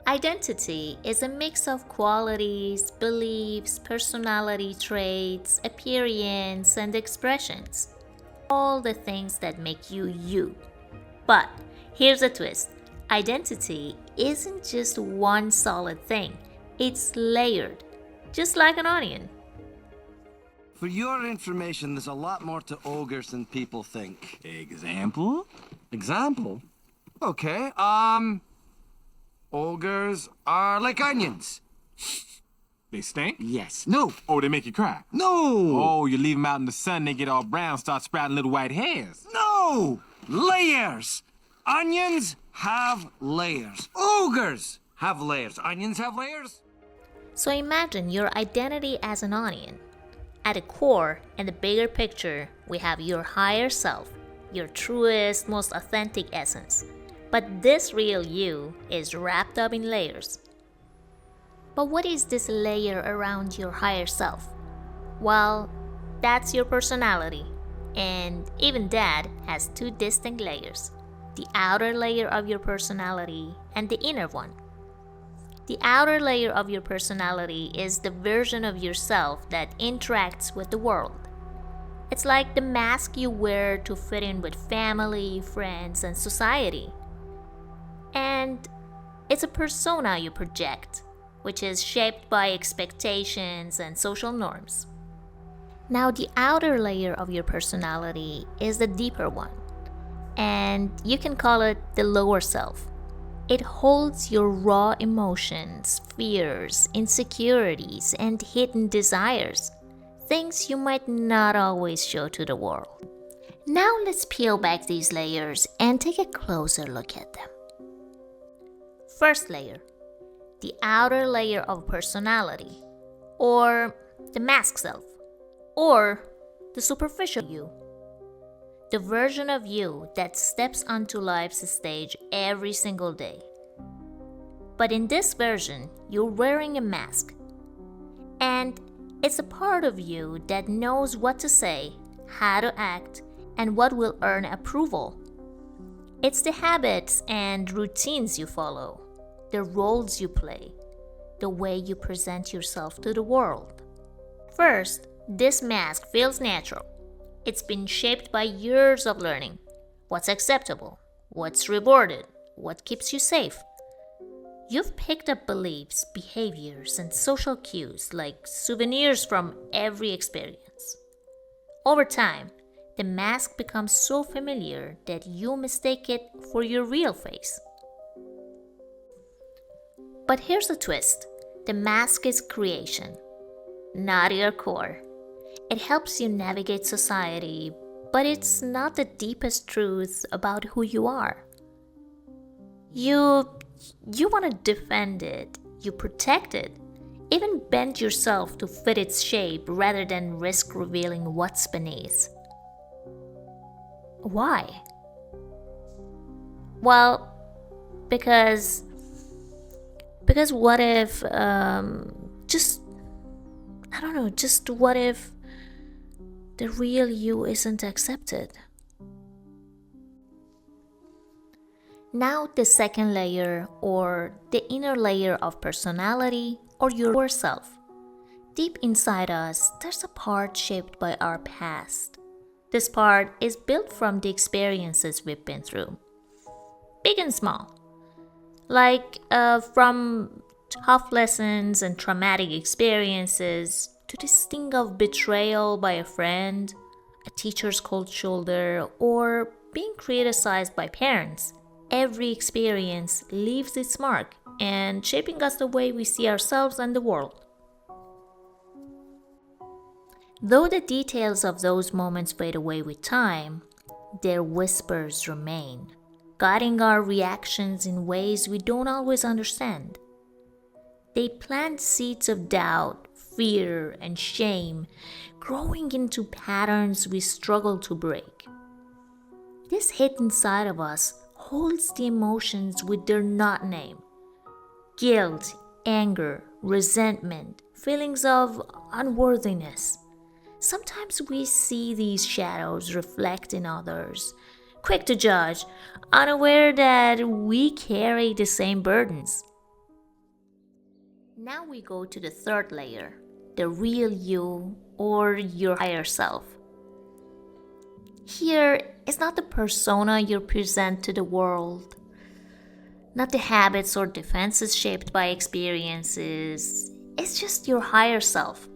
Identity is a mix of qualities, beliefs, personality traits, appearance, and expressions. All the things that make you you. But here's a twist: identity isn't just one solid thing, it's layered, just like an onion. For your information, there's a lot more to ogres than people think. Example? Example? Okay, ogres are like onions. They stink? Yes. No. Oh, they make you cry? No. Oh, you leave them out in the sun, they get all brown, start sprouting little white hairs. No. Layers. Onions have layers. Ogres have layers. Onions have layers. So imagine your identity as an onion. At the core, in the bigger picture, we have your higher self, your truest, most authentic essence. But this real you is wrapped up in layers. But what is this layer around your higher self? Well, that's your personality. And even that has two distinct layers: the outer layer of your personality and the inner one. The outer layer of your personality is the version of yourself that interacts with the world. It's like the mask you wear to fit in with family, friends, and society. And it's a persona you project, which is shaped by expectations and social norms. Now, the outer layer of your personality is the deeper one, and you can call it the lower self. It holds your raw emotions, fears, insecurities, and hidden desires, things you might not always show to the world. Now let's peel back these layers and take a closer look at them. First layer, the outer layer of personality, or the mask self, or the superficial you. The version of you that steps onto life's stage every single day. But in this version, you're wearing a mask. And it's a part of you that knows what to say, how to act, and what will earn approval. It's the habits and routines you follow, the roles you play, the way you present yourself to the world. First, this mask feels natural. It's been shaped by years of learning. What's acceptable? What's rewarded? What keeps you safe? You've picked up beliefs, behaviors, and social cues like souvenirs from every experience. Over time, the mask becomes so familiar that you mistake it for your real face. But here's the twist: the mask is creation, not your core. It helps you navigate society, but it's not the deepest truth about who you are. You want to defend it, you protect it, even bend yourself to fit its shape rather than risk revealing what's beneath. Why? Well, because what if just what if the real you isn't accepted? Now the second layer, or the inner layer of personality, or your self. Deep inside us, there's a part shaped by our past. This part is built from the experiences we've been through, big and small. Like from tough lessons and traumatic experiences to the sting of betrayal by a friend, a teacher's cold shoulder, or being criticized by parents. Every experience leaves its mark and shaping us the way we see ourselves and the world. Though the details of those moments fade away with time, their whispers remain, guiding our reactions in ways we don't always understand. They plant seeds of doubt, fear, and shame, growing into patterns we struggle to break. This hidden side of us holds the emotions we dare not name: guilt, anger, resentment, feelings of unworthiness. Sometimes we see these shadows reflect in others, quick to judge, unaware that we carry the same burdens. Now we go to the third layer, the real you or your higher self. Here is not the persona you present to the world, not the habits or defenses shaped by experiences. It's just your higher self,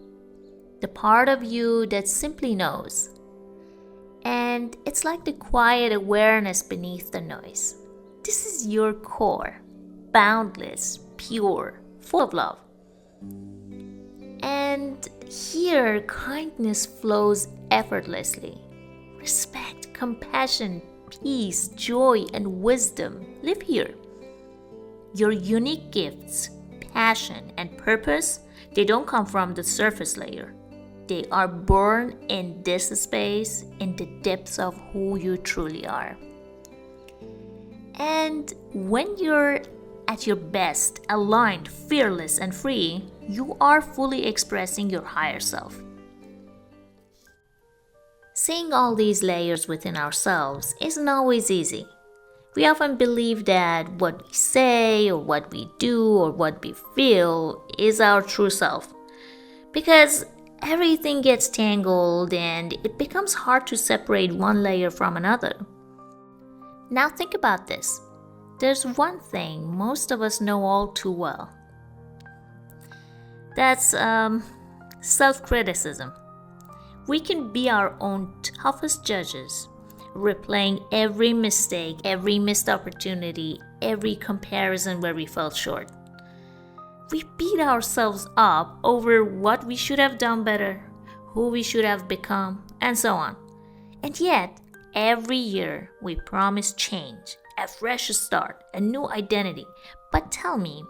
the part of you that simply knows. And it's like the quiet awareness beneath the noise. This is your core, boundless, pure, full of love. And here, kindness flows effortlessly. Respect, compassion, peace, joy, and wisdom live here. Your unique gifts, passion, and purpose, they don't come from the surface layer. They are born in this space, in the depths of who you truly are. And when you're at your best, aligned, fearless, and free, you are fully expressing your higher self. Seeing all these layers within ourselves isn't always easy. We often believe that what we say, or what we do, or what we feel is our true self. Because everything gets tangled and it becomes hard to separate one layer from another. Now think about this. There's one thing most of us know all too well. That's self-criticism. We can be our own toughest judges, replaying every mistake, every missed opportunity, every comparison where we fell short. We beat ourselves up over what we should have done better, who we should have become, and so on. And yet, every year we promise change, a fresh start, a new identity. But tell me,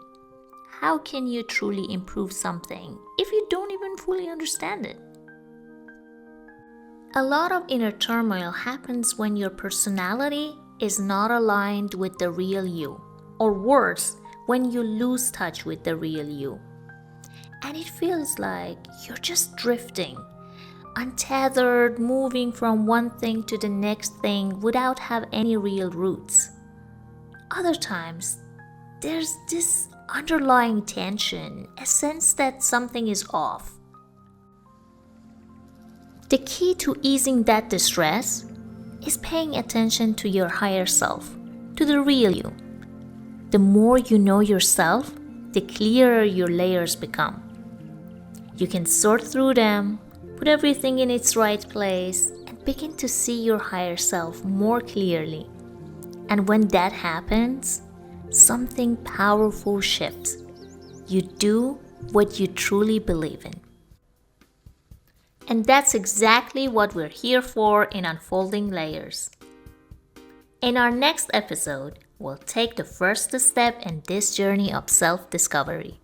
how can you truly improve something if you don't even fully understand it? A lot of inner turmoil happens when your personality is not aligned with the real you, or worse, when you lose touch with the real you. And it feels like you're just drifting, untethered, moving from one thing to the next thing without have any real roots. Other times, there's this underlying tension, a sense that something is off. The key to easing that distress is paying attention to your higher self, to the real you. The more you know yourself, the clearer your layers become. You can sort through them, put everything in its right place, and begin to see your higher self more clearly. And when that happens, something powerful shifts. You do what you truly believe in. And that's exactly what we're here for in Unfolding Layers. In our next episode, we'll take the first step in this journey of self-discovery.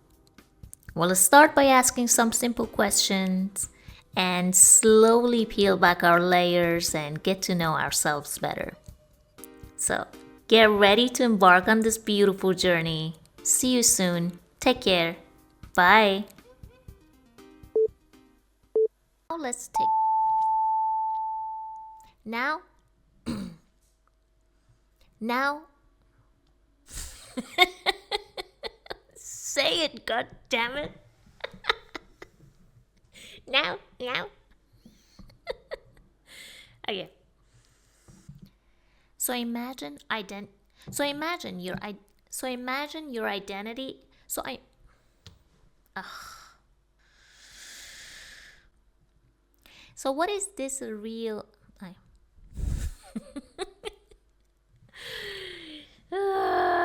We'll start by asking some simple questions and slowly peel back our layers and get to know ourselves better. So, get ready to embark on this beautiful journey. See you soon. Take care. Bye. Now let's take. Now. Now. Say it, God damn it. Now. Okay. So imagine your identity. So what is this real?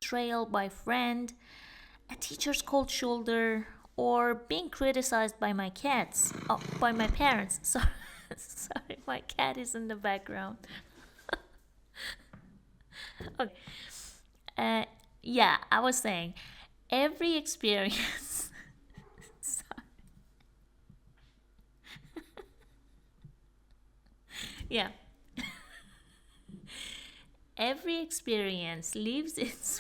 Betrayal by friend, a teacher's cold shoulder, or being criticized by my cats, by my parents. Sorry, my cat is in the background. Okay. Yeah, I was saying, every experience. Sorry. Yeah. Every experience leaves its